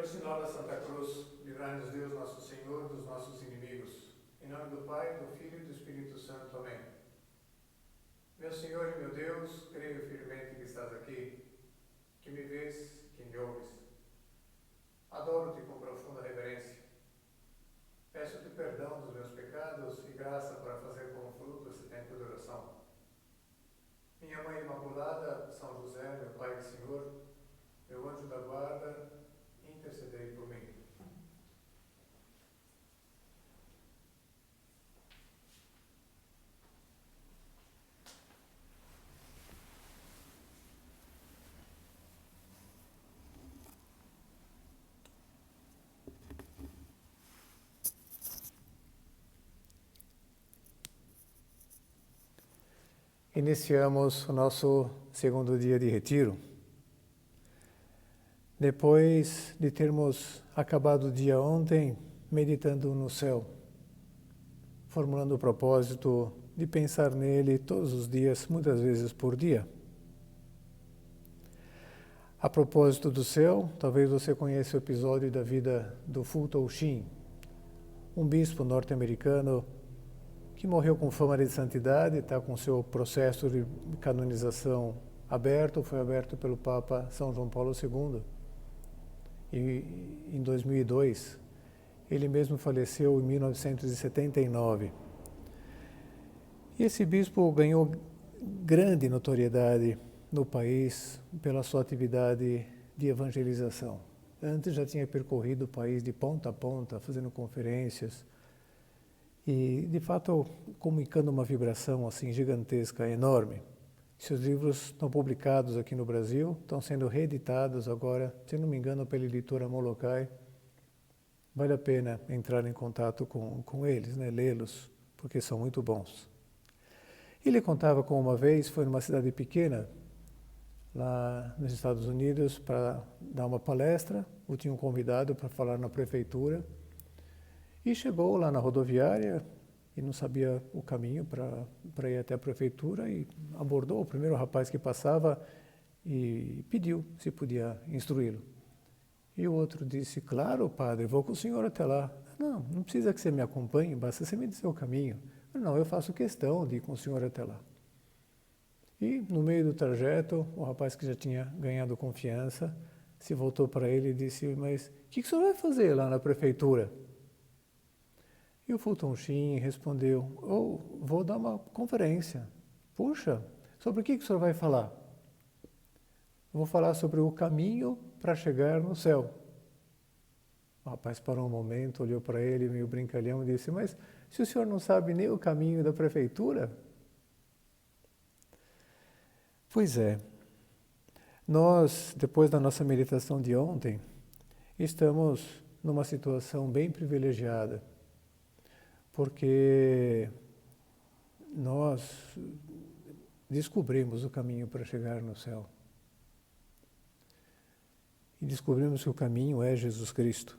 Pelo sinal da Santa Cruz, livrai-nos Deus, nosso Senhor, dos nossos inimigos. Em nome do Pai, do Filho e do Espírito Santo. Amém. Meu Senhor e meu Deus, creio firmemente que estás aqui, que me vês, que me ouves. Adoro-te com profunda reverência. Peço-te perdão dos meus pecados e graça para fazer como fruto esse tempo de oração. Minha Mãe Imaculada, São José, meu Pai e Senhor, meu anjo da guarda, intercedei por mim. Iniciamos o nosso segundo dia de retiro. Depois de termos acabado o dia ontem meditando no céu, formulando o propósito de pensar nele todos os dias, muitas vezes por dia. A propósito do céu, talvez você conheça o episódio da vida do Fulton Sheen, um bispo norte-americano que morreu com fama de santidade, está com seu processo de canonização aberto, foi aberto pelo Papa São João Paulo II. E em 2002, ele mesmo faleceu em 1979. E esse bispo ganhou grande notoriedade no país pela sua atividade de evangelização. Antes já tinha percorrido o país de ponta a ponta, fazendo conferências e, de fato, comunicando uma vibração assim gigantesca, enorme. Seus livros estão publicados aqui no Brasil, estão sendo reeditados agora, se não me engano, pela editora Molokai. Vale a pena entrar em contato com eles, né? Lê-los, porque são muito bons. Ele contava com uma vez, foi numa cidade pequena, lá nos Estados Unidos, para dar uma palestra, o tinham convidado para falar na prefeitura, e chegou lá na rodoviária e não sabia o caminho para ir até a prefeitura e abordou o primeiro rapaz que passava e pediu se podia instruí-lo. E o outro disse, claro, padre, vou com o senhor até lá. Não precisa que você me acompanhe, basta você me dizer o caminho. Não, eu faço questão de ir com o senhor até lá. E no meio do trajeto, o rapaz que já tinha ganhado confiança se voltou para ele e disse, mas o que o senhor vai fazer lá na prefeitura? E o Fulton Sheen respondeu, vou dar uma conferência. Puxa, sobre o que o senhor vai falar? Vou falar sobre o caminho para chegar no céu. O rapaz parou um momento, olhou para ele, meio brincalhão, e disse, mas se o senhor não sabe nem o caminho da prefeitura? Pois é, nós, depois da nossa meditação de ontem, estamos numa situação bem privilegiada, porque nós descobrimos o caminho para chegar no céu. E descobrimos que o caminho é Jesus Cristo.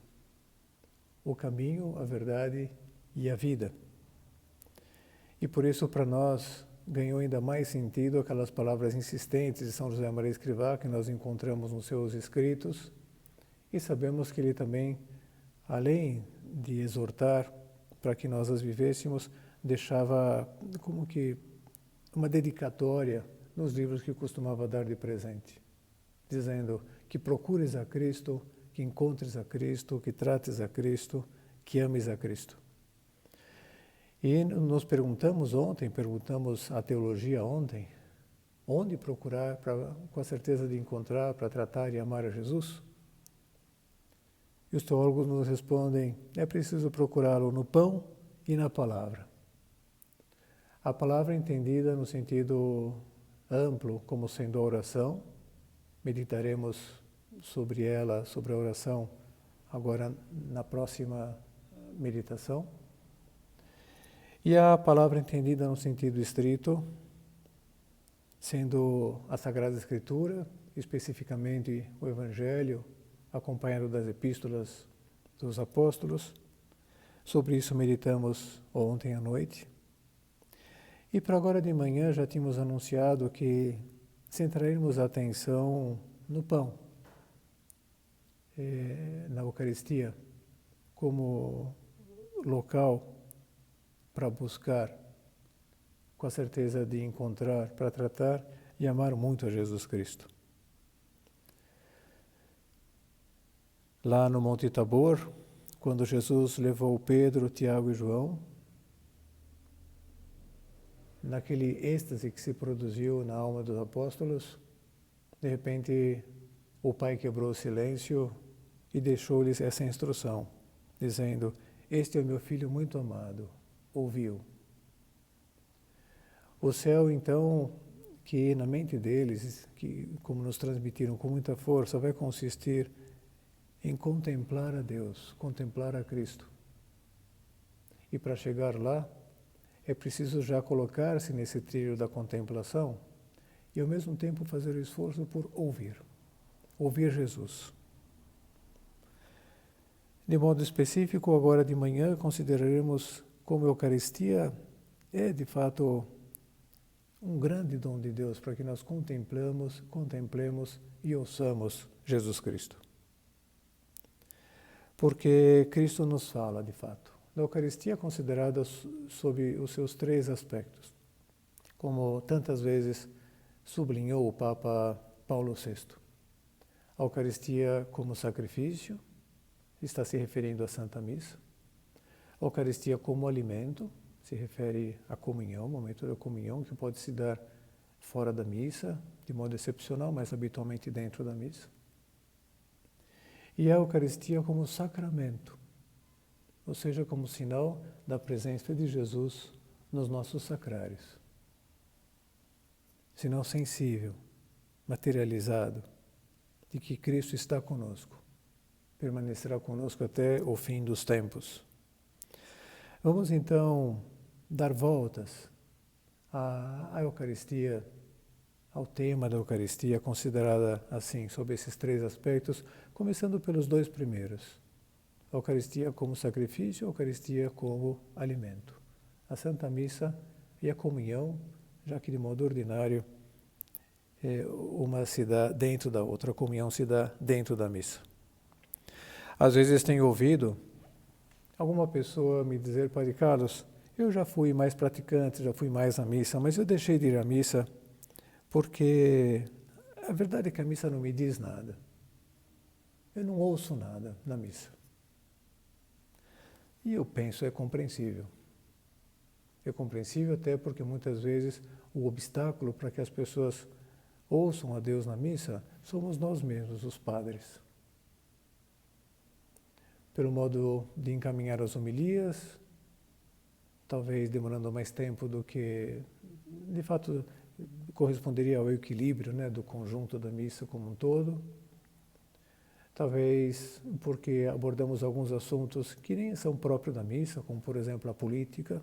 O caminho, a verdade e a vida. E por isso, para nós, ganhou ainda mais sentido aquelas palavras insistentes de São José Maria Escrivá, que nós encontramos nos seus escritos, e sabemos que ele também, além de exortar para que nós as vivêssemos, deixava como que uma dedicatória nos livros que costumava dar de presente, dizendo que procures a Cristo, que encontres a Cristo, que trates a Cristo, que ames a Cristo. E nos perguntamos a teologia ontem, onde procurar com a certeza de encontrar para tratar e amar a Jesus? E os teólogos nos respondem, é preciso procurá-lo no pão e na palavra. A palavra entendida no sentido amplo, como sendo a oração, meditaremos sobre ela, sobre a oração, agora na próxima meditação. E a palavra entendida no sentido estrito, sendo a Sagrada Escritura, especificamente o Evangelho, acompanhado das epístolas dos apóstolos. Sobre isso meditamos ontem à noite. E para agora de manhã já tínhamos anunciado que centraremos a atenção no pão. na Eucaristia como local para buscar, com a certeza de encontrar, para tratar e amar muito a Jesus Cristo. Lá no Monte Tabor, quando Jesus levou Pedro, Tiago e João, naquele êxtase que se produziu na alma dos apóstolos, de repente o Pai quebrou o silêncio e deixou-lhes essa instrução, dizendo: "Este é o meu Filho muito amado, ouviu." O céu, então, que na mente deles, que como nos transmitiram com muita força, vai consistir em contemplar a Deus, contemplar a Cristo. E para chegar lá, é preciso já colocar-se nesse trilho da contemplação e ao mesmo tempo fazer o esforço por ouvir Jesus. De modo específico, agora de manhã, consideraremos como a Eucaristia é, de fato, um grande dom de Deus para que nós contemplemos e ouçamos Jesus Cristo. Porque Cristo nos fala, de fato. A Eucaristia é considerada sob os seus 3 aspectos, como tantas vezes sublinhou o Papa Paulo VI. A Eucaristia como sacrifício, está se referindo à Santa Missa. A Eucaristia como alimento, se refere à comunhão, o momento da comunhão, que pode se dar fora da missa, de modo excepcional, mas habitualmente dentro da missa. E a Eucaristia como sacramento, ou seja, como sinal da presença de Jesus nos nossos sacrários. Sinal sensível, materializado, de que Cristo está conosco, permanecerá conosco até o fim dos tempos. Vamos então dar voltas à Eucaristia, ao tema da Eucaristia, considerada assim, sob esses 3 aspectos, começando pelos 2 primeiros. A Eucaristia como sacrifício, a Eucaristia como alimento. A Santa Missa e a comunhão, já que de modo ordinário uma se dá dentro da outra, a comunhão se dá dentro da missa. Às vezes tenho ouvido alguma pessoa me dizer: "Padre Carlos, eu já fui mais praticante, já fui mais à missa, mas eu deixei de ir à missa porque a verdade é que a missa não me diz nada. Eu não ouço nada na missa." E eu penso, é compreensível. É compreensível até porque muitas vezes o obstáculo para que as pessoas ouçam a Deus na missa somos nós mesmos, os padres. Pelo modo de encaminhar as homilias, talvez demorando mais tempo do que, de fato, corresponderia ao equilíbrio, né, do conjunto da missa como um todo. Talvez porque abordamos alguns assuntos que nem são próprios da missa, como, por exemplo, a política.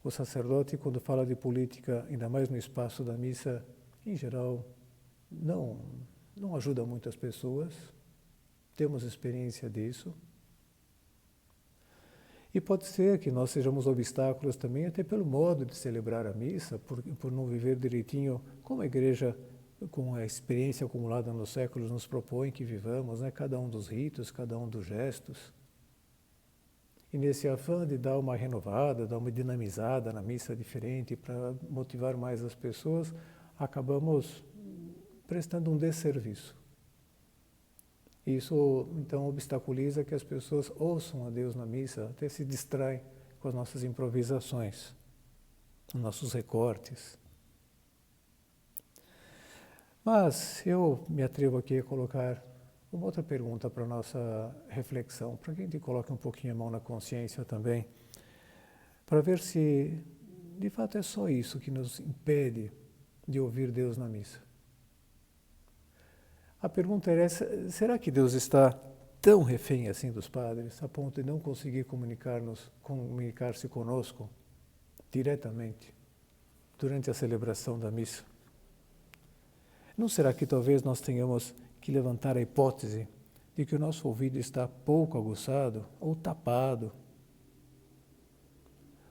O sacerdote, quando fala de política, ainda mais no espaço da missa, em geral, não ajuda muitas pessoas. Temos experiência disso. E pode ser que nós sejamos obstáculos também até pelo modo de celebrar a missa, por não viver direitinho como a Igreja, com a experiência acumulada nos séculos, nos propõe que vivamos, né? Cada um dos ritos, cada um dos gestos. E nesse afã de dar uma renovada, dar uma dinamizada na missa diferente para motivar mais as pessoas, acabamos prestando um desserviço. Isso, então, obstaculiza que as pessoas ouçam a Deus na missa, até se distraem com as nossas improvisações, os nossos recortes. Mas eu me atrevo aqui a colocar uma outra pergunta para a nossa reflexão, para que a gente coloque um pouquinho a mão na consciência também, para ver se, de fato, é só isso que nos impede de ouvir Deus na missa. A pergunta é essa: será que Deus está tão refém assim dos padres, a ponto de não conseguir comunicar-se conosco diretamente durante a celebração da missa? Não será que talvez nós tenhamos que levantar a hipótese de que o nosso ouvido está pouco aguçado ou tapado,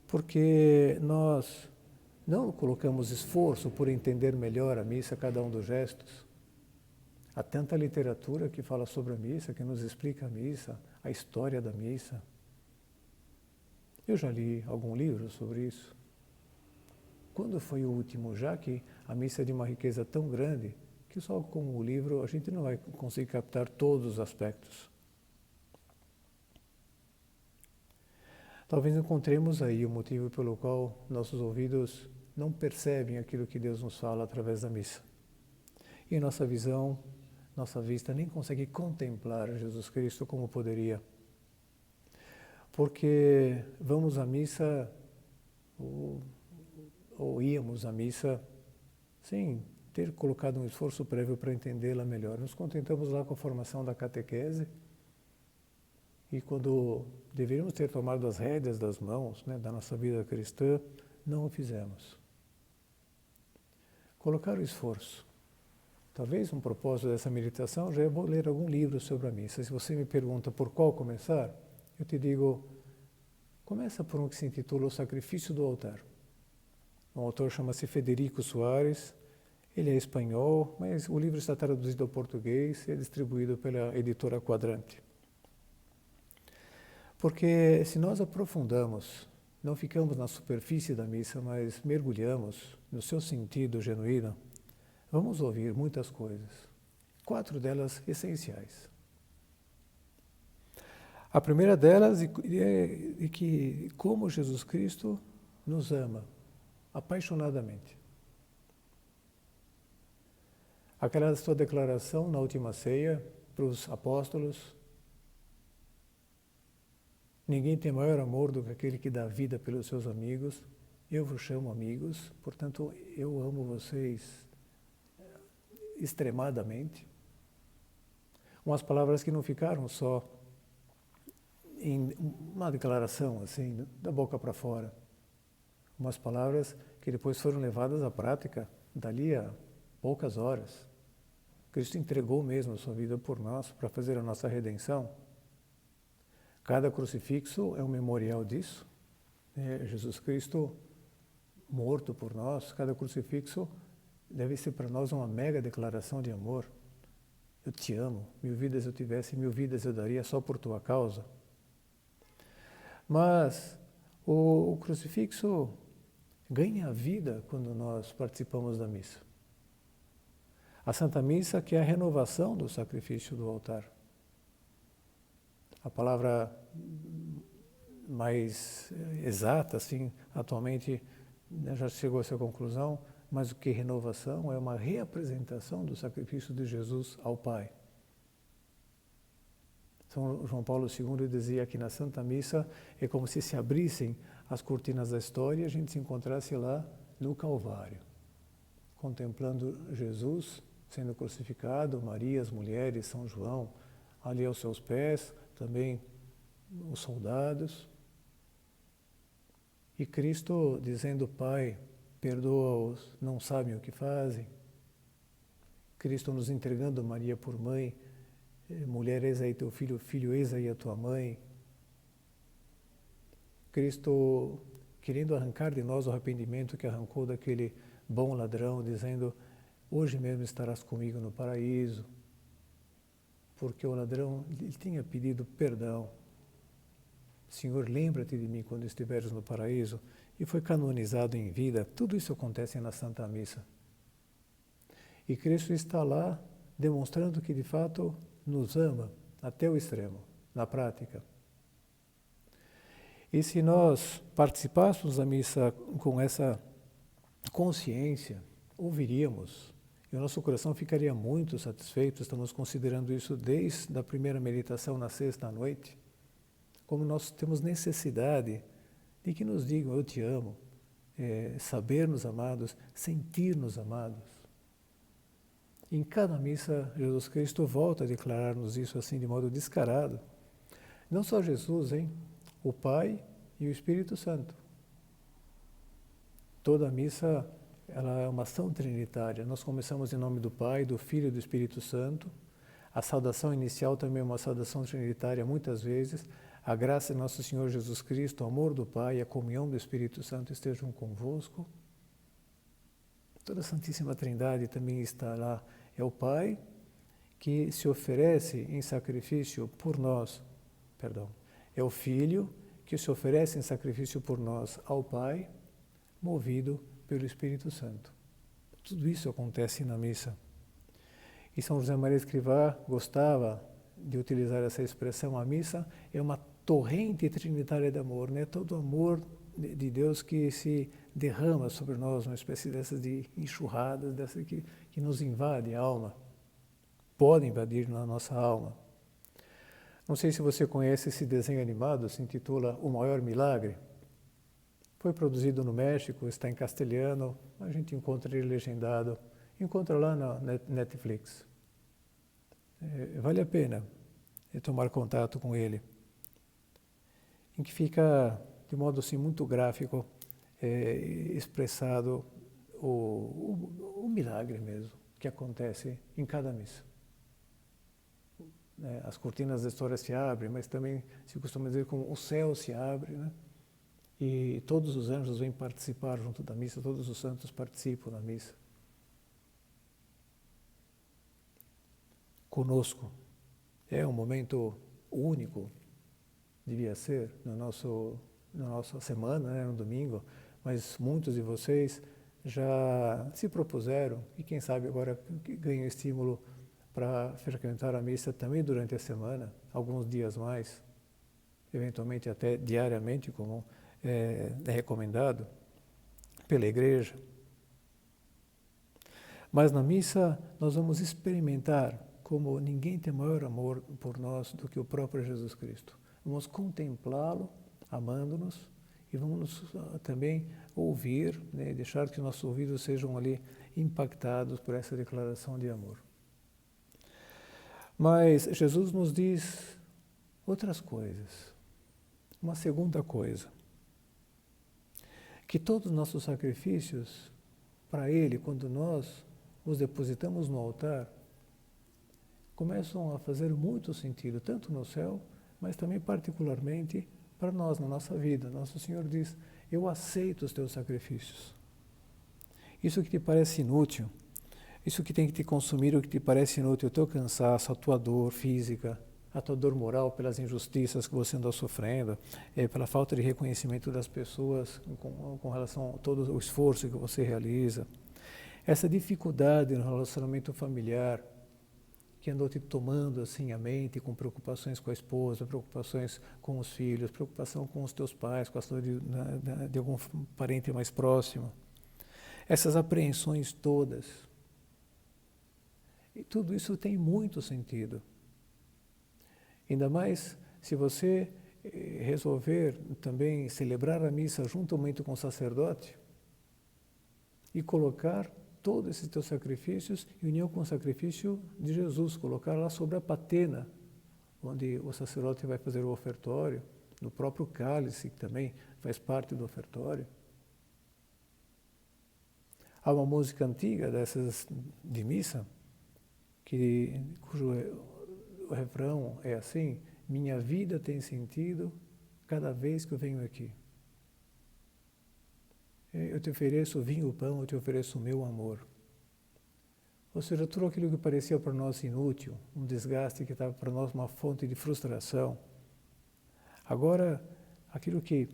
porque nós não colocamos esforço por entender melhor a missa, cada um dos gestos? Há tanta literatura que fala sobre a missa, que nos explica a missa, a história da missa. Eu já li algum livro sobre isso. Quando foi o último? Já que a missa é de uma riqueza tão grande que só com o livro a gente não vai conseguir captar todos os aspectos. Talvez encontremos aí o motivo pelo qual nossos ouvidos não percebem aquilo que Deus nos fala através da missa. E nossa visão, nossa vista nem consegue contemplar Jesus Cristo como poderia. Porque vamos à missa ou íamos à missa sem ter colocado um esforço prévio para entendê-la melhor. Nos contentamos lá com a formação da catequese e quando deveríamos ter tomado as rédeas das mãos, né, da nossa vida cristã, não o fizemos. Colocar o esforço. Talvez um propósito dessa meditação já é ler algum livro sobre a missa. Se você me pergunta por qual começar, eu te digo, começa por um que se intitula O Sacrifício do Altar. O autor chama-se Federico Soares, ele é espanhol, mas o livro está traduzido ao português e é distribuído pela editora Quadrante. Porque se nós aprofundamos, não ficamos na superfície da missa, mas mergulhamos no seu sentido genuíno, vamos ouvir muitas coisas, 4 delas essenciais. A primeira delas é que como Jesus Cristo nos ama apaixonadamente. Aquela sua declaração na última ceia para os apóstolos: ninguém tem maior amor do que aquele que dá vida pelos seus amigos. Eu vos chamo amigos, portanto eu amo vocês extremadamente. Umas palavras que não ficaram só em uma declaração assim, da boca para fora. Umas palavras que depois foram levadas à prática dali a poucas horas. Cristo entregou mesmo a sua vida por nós para fazer a nossa redenção. Cada crucifixo é um memorial disso. Jesus Cristo morto por nós, cada crucifixo deve ser para nós uma mega declaração de amor. Eu te amo, 1000 vidas eu tivesse, 1000 vidas eu daria só por tua causa. Mas o crucifixo ganha vida quando nós participamos da missa. A Santa Missa, que é a renovação do sacrifício do altar. A palavra mais exata, assim, atualmente já chegou a essa conclusão, mas o que é renovação é uma reapresentação do sacrifício de Jesus ao Pai. São João Paulo II dizia que na Santa Missa é como se abrissem as cortinas da história e a gente se encontrasse lá no Calvário, contemplando Jesus sendo crucificado, Maria, as mulheres, São João, ali aos seus pés, também os soldados. E Cristo dizendo: Pai, perdoa-os, não sabem o que fazem. Cristo nos entregando Maria por mãe: mulher, eis aí teu filho, filho, eis aí a tua mãe. Cristo querendo arrancar de nós o arrependimento que arrancou daquele bom ladrão, dizendo: hoje mesmo estarás comigo no paraíso. Porque o ladrão ele tinha pedido perdão. Senhor, lembra-te de mim quando estiveres no paraíso. E foi canonizado em vida. Tudo isso acontece na Santa Missa. E Cristo está lá demonstrando que de fato nos ama até o extremo, na prática. E se nós participássemos da missa com essa consciência, ouviríamos, e o nosso coração ficaria muito satisfeito. Estamos considerando isso desde a primeira meditação na sexta à noite, como nós temos necessidade de que nos digam: eu te amo, saber-nos amados, sentir-nos amados. Em cada missa, Jesus Cristo volta a declarar-nos isso assim de modo descarado. Não só Jesus, o Pai e o Espírito Santo. Toda a missa ela é uma ação trinitária. Nós começamos em nome do Pai, do Filho e do Espírito Santo. A saudação inicial também é uma saudação trinitária muitas vezes. A graça de nosso Senhor Jesus Cristo, o amor do Pai e a comunhão do Espírito Santo estejam convosco. Toda a Santíssima Trindade também está lá. É o Pai que se oferece em sacrifício por nós, é o Filho que se oferece em sacrifício por nós ao Pai, movido pelo Espírito Santo. Tudo isso acontece na missa. E São José Maria Escrivá gostava de utilizar essa expressão: a missa é uma torrente trinitária de amor, né? Todo o amor de Deus que se derrama sobre nós, uma espécie dessas de enxurradas, dessas que nos invade a alma, pode invadir na nossa alma. Não sei se você conhece esse desenho animado, se intitula O Maior Milagre. Foi produzido no México, está em castelhano, a gente encontra ele legendado, encontra lá na Netflix. Vale a pena tomar contato com ele, em que fica, de modo assim muito gráfico, expressado o milagre mesmo que acontece em cada missa. As cortinas da história se abrem, mas também se costuma dizer como o céu se abre, né? E todos os anjos vêm participar junto da missa, todos os santos participam da missa. Conosco. É um momento único, devia ser, na nossa semana, né, no domingo, mas muitos de vocês já se propuseram, e quem sabe agora ganham estímulo para frequentar a missa também durante a semana, alguns dias mais, eventualmente até diariamente, como é recomendado pela Igreja. Mas na missa nós vamos experimentar como ninguém tem maior amor por nós do que o próprio Jesus Cristo. Vamos contemplá-lo, amando-nos, e vamos também ouvir, né, deixar que nossos ouvidos sejam ali impactados por essa declaração de amor. Mas Jesus nos diz outras coisas. Uma segunda coisa, que todos os nossos sacrifícios para Ele, quando nós os depositamos no altar, começam a fazer muito sentido, tanto no céu, mas também particularmente para nós, na nossa vida. Nosso Senhor diz: eu aceito os teus sacrifícios. Isso que te parece inútil, isso que tem que te consumir, o que te parece inútil, o teu cansaço, a tua dor física, a tua dor moral pelas injustiças que você anda sofrendo, pela falta de reconhecimento das pessoas com relação a todo o esforço que você realiza, essa dificuldade no relacionamento familiar que andou te tomando assim a mente, com preocupações com a esposa, preocupações com os filhos, preocupação com os teus pais, com a saúde de algum parente mais próximo, essas apreensões todas, e tudo isso tem muito sentido. Ainda mais se você resolver também celebrar a missa juntamente com o sacerdote e colocar todos esses teus sacrifícios em união com o sacrifício de Jesus, colocar lá sobre a patena, onde o sacerdote vai fazer o ofertório, no próprio cálice, que também faz parte do ofertório. Há uma música antiga dessas de missa, cujo o refrão é assim: minha vida tem sentido cada vez que eu venho aqui. Eu te ofereço o vinho e o pão, eu te ofereço o meu amor. Ou seja, tudo aquilo que parecia para nós inútil, um desgaste que estava para nós uma fonte de frustração. Agora, aquilo que,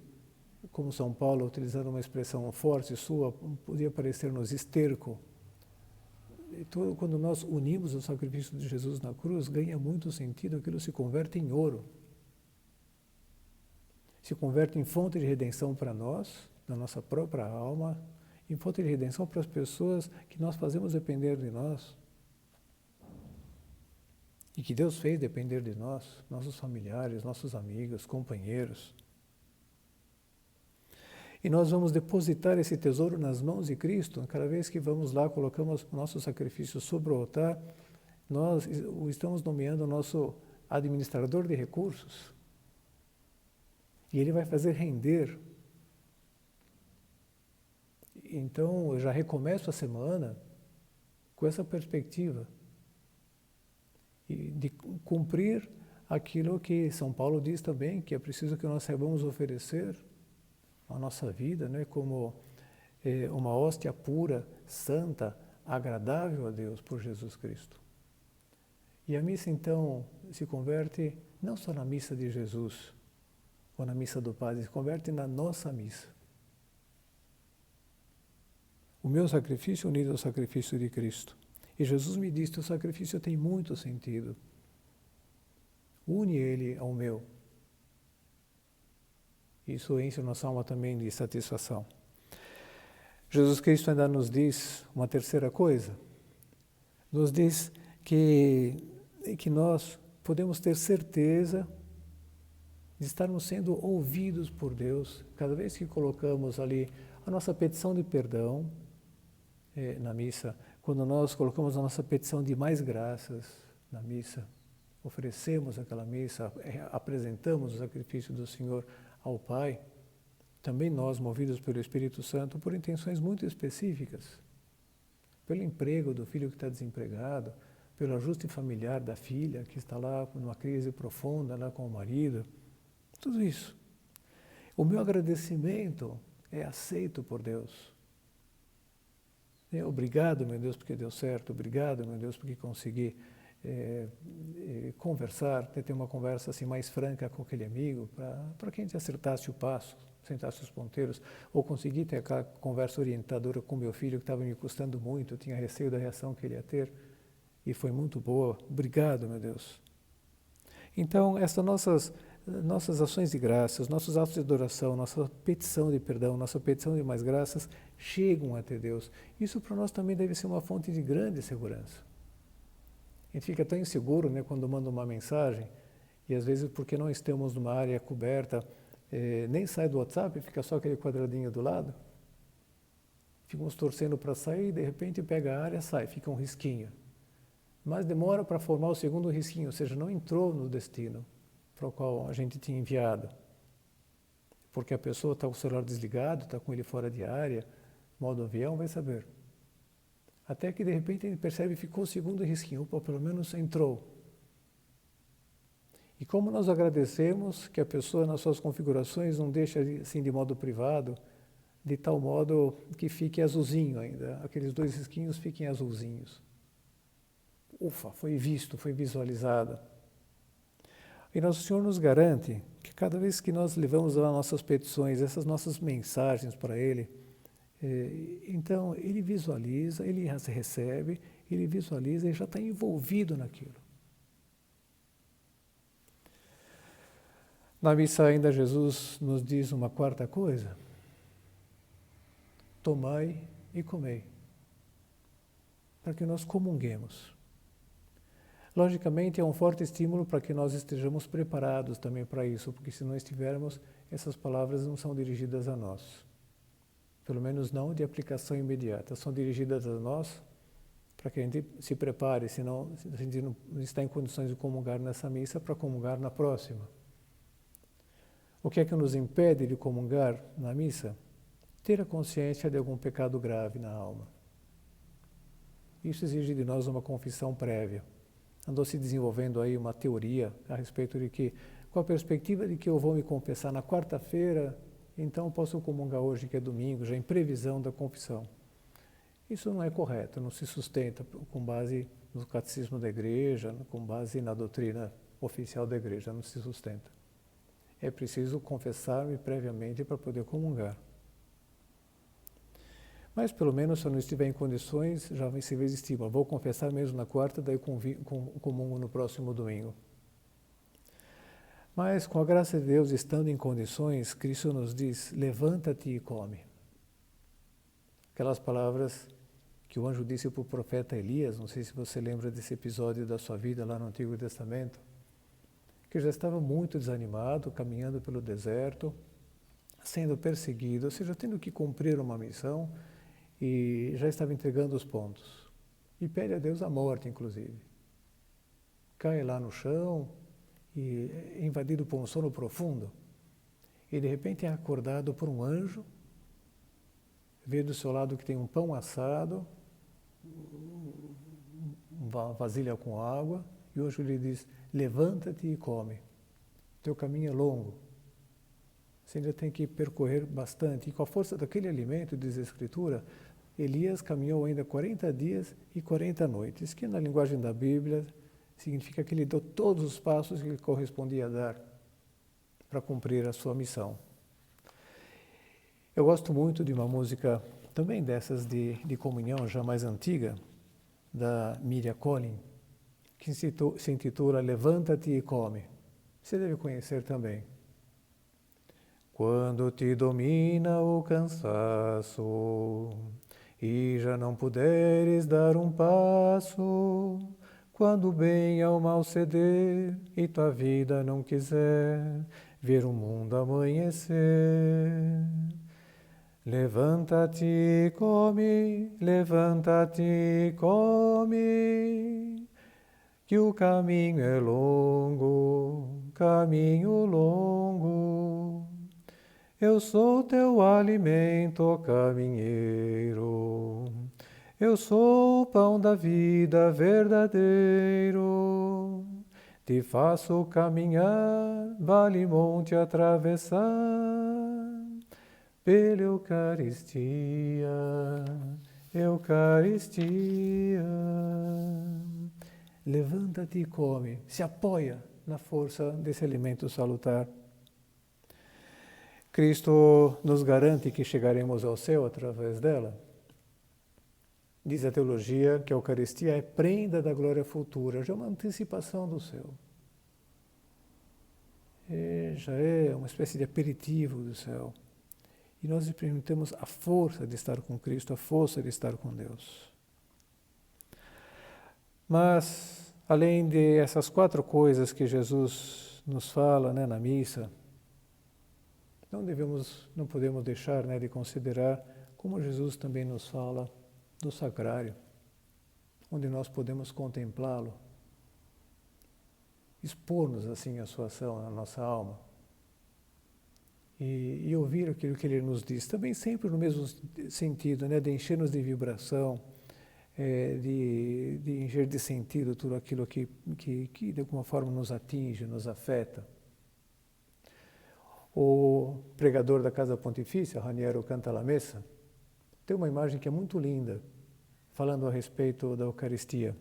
como São Paulo, utilizando uma expressão forte sua, podia parecer-nos esterco, quando nós unimos o sacrifício de Jesus na cruz, ganha muito sentido, aquilo se converte em ouro. Se converte em fonte de redenção para nós, na nossa própria alma, em fonte de redenção para as pessoas que nós fazemos depender de nós. E que Deus fez depender de nós, nossos familiares, nossos amigos, companheiros. E nós vamos depositar esse tesouro nas mãos de Cristo. Cada vez que vamos lá, colocamos o nosso sacrifício sobre o altar, nós o estamos nomeando o nosso administrador de recursos. E ele vai fazer render. Então, eu já recomeço a semana com essa perspectiva de cumprir aquilo que São Paulo diz também, que é preciso que nós saibamos oferecer a nossa vida, né, como uma hóstia pura, santa, agradável a Deus por Jesus Cristo. E a missa, então, se converte não só na missa de Jesus, ou na missa do Padre, se converte na nossa missa. O meu sacrifício unido ao sacrifício de Cristo. E Jesus me disse que o sacrifício tem muito sentido. Une ele ao meu. Isso enche nossa alma também de satisfação. Jesus Cristo ainda nos diz uma terceira coisa. Nos diz que nós podemos ter certeza de estarmos sendo ouvidos por Deus cada vez que colocamos ali a nossa petição de perdão na missa, quando nós colocamos a nossa petição de mais graças na missa, oferecemos aquela missa, apresentamos o sacrifício do Senhor ao Pai, também nós, movidos pelo Espírito Santo, por intenções muito específicas, pelo emprego do filho que está desempregado, pelo ajuste familiar da filha que está lá numa crise profunda lá com o marido, tudo isso. O meu agradecimento é aceito por Deus. Obrigado, meu Deus, porque deu certo. Obrigado, meu Deus, porque consegui conversar, ter uma conversa assim mais franca com aquele amigo, para que a gente acertasse o passo, sentasse os ponteiros, ou consegui ter aquela conversa orientadora com meu filho que estava me custando muito, eu tinha receio da reação que ele ia ter, e foi muito boa. Obrigado, meu Deus. Então, essas nossas ações de graças, nossos atos de adoração, nossa petição de perdão, nossa petição de mais graças, chegam até Deus. Isso para nós também deve ser uma fonte de grande segurança. A gente fica tão inseguro, né, quando manda uma mensagem, e às vezes porque não estamos numa área coberta, nem sai do WhatsApp, fica só aquele quadradinho do lado. Ficamos torcendo para sair, de repente pega a área, sai, fica um risquinho. Mas demora para formar o segundo risquinho, ou seja, não entrou no destino para o qual a gente tinha enviado. Porque a pessoa está com o celular desligado, está com ele fora de área, modo avião, vai saber. Até que de repente a gente percebe que ficou o segundo risquinho, opa, pelo menos entrou. E como nós agradecemos que a pessoa nas suas configurações não deixa assim de modo privado, de tal modo que fique azulzinho ainda, aqueles dois risquinhos fiquem azulzinhos. Ufa, foi visto, foi visualizado. E Nosso Senhor nos garante que cada vez que nós levamos as nossas petições, essas nossas mensagens para Ele, então Ele visualiza, Ele as recebe, Ele visualiza e já está envolvido naquilo. Na missa ainda Jesus nos diz uma quarta coisa: tomai e comei, para que nós comunguemos. Logicamente, é um forte estímulo para que nós estejamos preparados também para isso, porque se não estivermos, essas palavras não são dirigidas a nós. Pelo menos não de aplicação imediata. São dirigidas a nós para que a gente se prepare, se a gente não está em condições de comungar nessa missa, para comungar na próxima. O que é que nos impede de comungar na missa? Ter a consciência de algum pecado grave na alma. Isso exige de nós uma confissão prévia. Andou se desenvolvendo aí uma teoria a respeito de que, com a perspectiva de que eu vou me confessar na quarta-feira, então posso comungar hoje, que é domingo, já em previsão da confissão. Isso não é correto, não se sustenta com base no catecismo da igreja, com base na doutrina oficial da igreja, não se sustenta. É preciso confessar-me previamente para poder comungar. Mas, pelo menos, se eu não estiver em condições, já vai servir de estímulo. Vou confessar mesmo na quarta, daí comungo no próximo domingo. Mas, com a graça de Deus, estando em condições, Cristo nos diz: levanta-te e come. Aquelas palavras que o anjo disse para o profeta Elias, não sei se você lembra desse episódio da sua vida lá no Antigo Testamento, que já estava muito desanimado, caminhando pelo deserto, sendo perseguido, ou seja, tendo que cumprir uma missão, e já estava entregando os pontos. E pede a Deus a morte, inclusive. Cai lá no chão, e é invadido por um sono profundo, e de repente é acordado por um anjo, vê do seu lado que tem um pão assado, uma vasilha com água, e o anjo lhe diz: levanta-te e come, teu caminho é longo, você ainda tem que percorrer bastante. E com a força daquele alimento, diz a Escritura, Elias caminhou ainda 40 dias e 40 noites, que na linguagem da Bíblia significa que ele deu todos os passos que ele correspondia a dar para cumprir a sua missão. Eu gosto muito de uma música, também dessas de comunhão, já mais antiga, da Miriam Collin, que se intitula Levanta-te e come. Você deve conhecer também. Quando te domina o cansaço e já não puderes dar um passo, quando o bem ao mal ceder e tua vida não quiser ver o mundo amanhecer, levanta-te, come, levanta-te, come, que o caminho é longo, caminho longo. Eu sou teu alimento, caminheiro. Eu sou o pão da vida verdadeiro. Te faço caminhar, vale monte atravessar, pela Eucaristia, Eucaristia. Levanta-te e come, se apoia na força desse alimento salutar. Cristo nos garante que chegaremos ao céu através dela. Diz a teologia que a Eucaristia é prenda da glória futura, já é uma antecipação do céu. Já é uma espécie de aperitivo do céu. E nós experimentamos a força de estar com Cristo, a força de estar com Deus. Mas, além de essas 4 coisas que Jesus nos fala, né, na missa, não podemos deixar, né, de considerar como Jesus também nos fala do sacrário, onde nós podemos contemplá-lo, expor-nos assim a sua ação na nossa alma e ouvir aquilo que ele nos diz, também sempre no mesmo sentido, né, de encher-nos de vibração, de encher de sentido tudo aquilo que de alguma forma nos atinge, nos afeta. O pregador da Casa Pontifícia, Raniero Cantalamessa, tem uma imagem que é muito linda, falando a respeito da Eucaristia.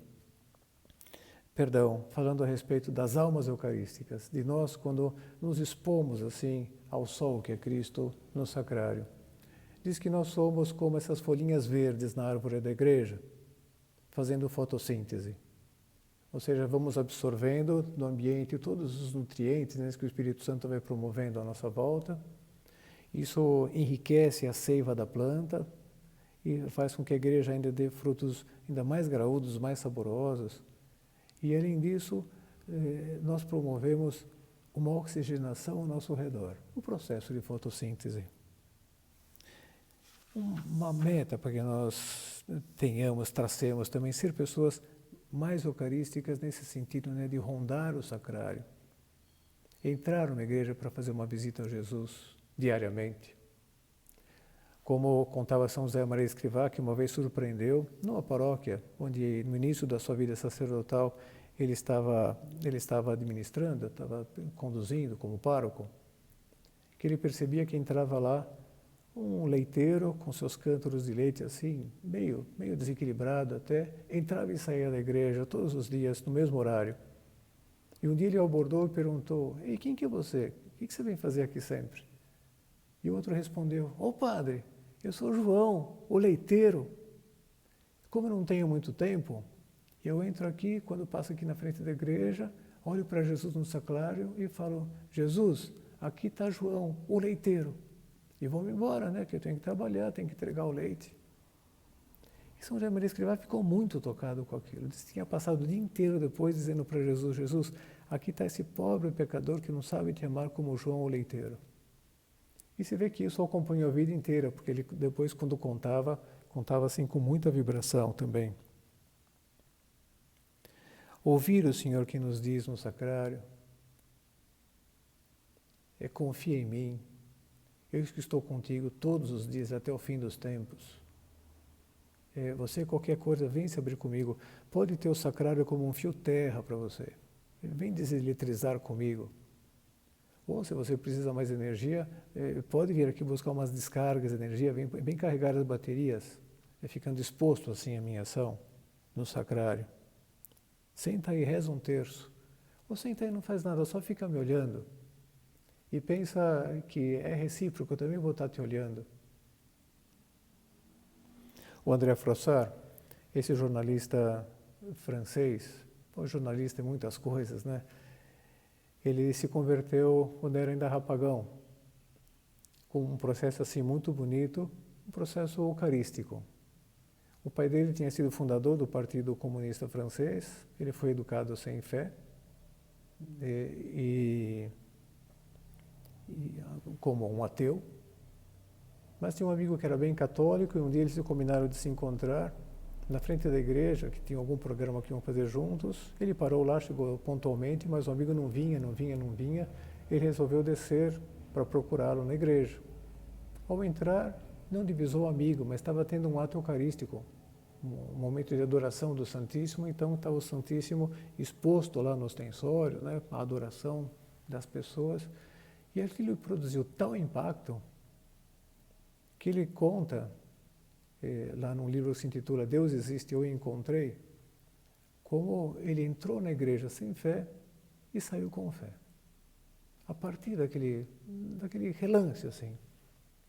Falando a respeito das almas eucarísticas, de nós quando nos expomos assim ao sol que é Cristo no sacrário. Diz que nós somos como essas folhinhas verdes na árvore da igreja, fazendo fotossíntese. Ou seja, vamos absorvendo do ambiente todos os nutrientes, né, que o Espírito Santo vai promovendo à nossa volta. Isso enriquece a seiva da planta e faz com que a igreja ainda dê frutos ainda mais graúdos, mais saborosos. E, além disso, nós promovemos uma oxigenação ao nosso redor, o processo de fotossíntese. Uma meta para que nós tracemos também, ser pessoas mais eucarísticas nesse sentido, né, de rondar o sacrário. Entrar numa igreja para fazer uma visita a Jesus diariamente. Como contava São José Maria Escrivá, que uma vez surpreendeu, numa paróquia, onde no início da sua vida sacerdotal ele estava administrando, estava conduzindo como pároco, que ele percebia que entrava lá um leiteiro com seus cântaros de leite assim, meio desequilibrado até, entrava e saía da igreja todos os dias, no mesmo horário. E um dia ele o abordou e perguntou: "Ei, quem que é você? O que você vem fazer aqui sempre?" E o outro respondeu: "Ô padre, eu sou João, o leiteiro. Como eu não tenho muito tempo, eu entro aqui, quando passo aqui na frente da igreja, olho para Jesus no sacrário e falo: Jesus, aqui está João, o leiteiro. E vou-me embora, né? Que eu tenho que trabalhar, tenho que entregar o leite." E São José Maria Escrivá ficou muito tocado com aquilo. Disse que tinha passado o dia inteiro depois dizendo para Jesus: Jesus, aqui está esse pobre pecador que não sabe te amar como João o leiteiro. E se vê que isso o acompanhou a vida inteira, porque ele depois, quando contava assim com muita vibração também. Ouvir o Senhor que nos diz no sacrário é: confia em mim, eu que estou contigo todos os dias até o fim dos tempos. Você, qualquer coisa, vem se abrir comigo. Pode ter o sacrário como um fio terra para você. Vem deseletrizar comigo. Ou, se você precisa mais energia, pode vir aqui buscar umas descargas de energia, bem carregar as baterias, ficando exposto assim à minha ação no sacrário. Senta aí e reza um terço. Ou senta aí e não faz nada, só fica me olhando. E pensa que é recíproco, eu também vou estar te olhando. O André Froissart, esse jornalista francês, jornalista em muitas coisas, né? Ele se converteu quando era ainda rapagão, com um processo assim muito bonito, um processo eucarístico. O pai dele tinha sido fundador do Partido Comunista Francês, ele foi educado sem fé e como um ateu, mas tinha um amigo que era bem católico e um dia eles se combinaram de se encontrar na frente da igreja, que tinha algum programa que iam fazer juntos. Ele parou lá, chegou pontualmente, mas o amigo não vinha. Ele resolveu descer para procurá-lo na igreja. Ao entrar, não divisou o amigo, mas estava tendo um ato eucarístico, um momento de adoração do Santíssimo, então estava o Santíssimo exposto lá no ostensório, né, a adoração das pessoas, e aquilo produziu tal impacto que ele conta, lá num livro que se intitula Deus Existe, Eu o Encontrei, como ele entrou na igreja sem fé e saiu com fé. A partir daquele relance, assim,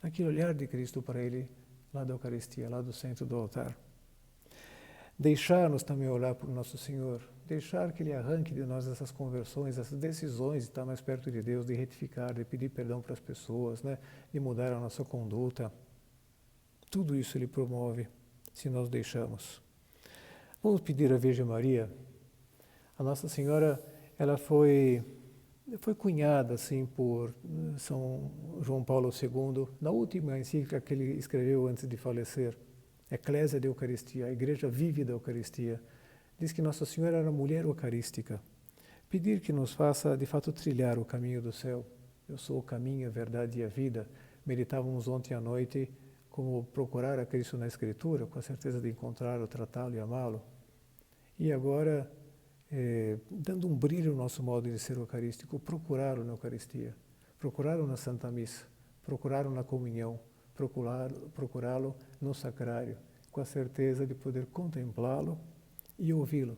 daquele olhar de Cristo para ele, lá da Eucaristia, lá do centro do altar. Deixar-nos também olhar para o nosso Senhor, deixar que Ele arranque de nós essas conversões, essas decisões de estar mais perto de Deus, de retificar, de pedir perdão para as pessoas, né? De mudar a nossa conduta. Tudo isso Ele promove, se nós deixamos. Vamos pedir à Virgem Maria. A Nossa Senhora, ela foi cunhada assim por São João Paulo II, na última encíclica que ele escreveu antes de falecer, Eclésia de Eucaristia, a Igreja vive da Eucaristia. Diz que Nossa Senhora era mulher eucarística. Pedir que nos faça, de fato, trilhar o caminho do céu. Eu sou o caminho, a verdade e a vida. Meditávamos ontem à noite como procurar a Cristo na Escritura, com a certeza de encontrá-lo, tratá-lo e amá-lo. E agora, dando um brilho ao nosso modo de ser eucarístico, procurá-lo na Eucaristia, procurá-lo na Santa Missa, procurá-lo na comunhão, procurá-lo no sacrário, com a certeza de poder contemplá-lo e ouvi-lo.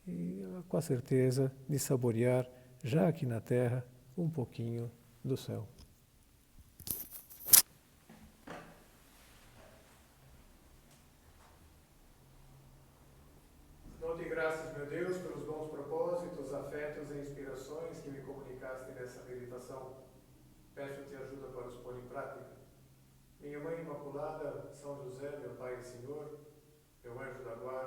E com a certeza de saborear, já aqui na terra, um pouquinho do céu. Dou-te graças, meu Deus, pelos bons propósitos, afetos e inspirações que me comunicaste nessa meditação. Peço-te ajuda para os pôr em prática. Minha Mãe Imaculada, São José, meu Pai e Senhor, meu anjo da guarda,